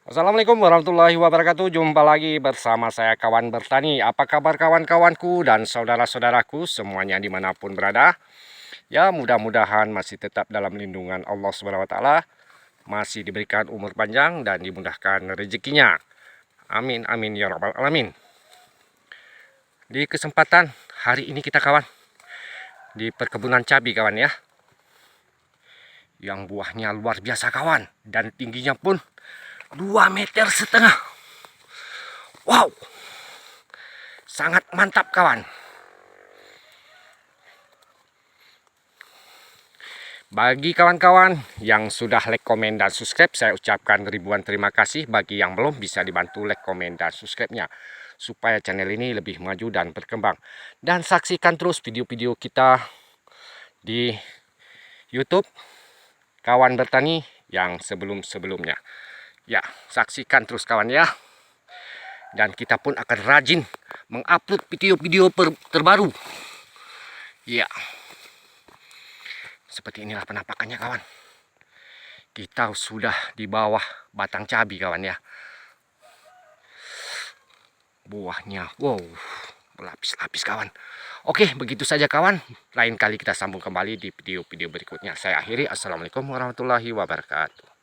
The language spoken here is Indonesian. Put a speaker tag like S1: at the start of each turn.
S1: Assalamualaikum warahmatullahi wabarakatuh. Jumpa lagi bersama saya kawan bertani. Apa kabar kawan-kawanku dan saudara-saudaraku semuanya dimanapun berada? Ya, mudah-mudahan masih tetap dalam lindungan Allah Subhanahu Wa Taala, masih diberikan umur panjang dan dimudahkan rezekinya. Amin amin ya rabbal alamin. Di kesempatan hari ini kita kawan di perkebunan cabai kawan ya, yang buahnya luar biasa kawan, dan tingginya pun 2,5 meter. Wow, sangat mantap kawan. Bagi kawan-kawan yang sudah like, komen, dan subscribe, saya ucapkan ribuan terima kasih. Bagi yang belum, bisa dibantu like, komen, dan subscribe-nya supaya channel ini lebih maju dan berkembang. Dan saksikan terus video-video kita di YouTube Kawan Bertani yang sebelum-sebelumnya. Ya, saksikan terus kawan ya. Dan kita pun akan rajin mengupload video-video terbaru. Ya, seperti inilah penampakannya kawan. Kita sudah di bawah batang cabai kawan ya. Buahnya, wow, berlapis-lapis kawan. Oke, begitu saja kawan. Lain kali kita sambung kembali di video-video berikutnya. Saya akhiri. Assalamualaikum warahmatullahi wabarakatuh.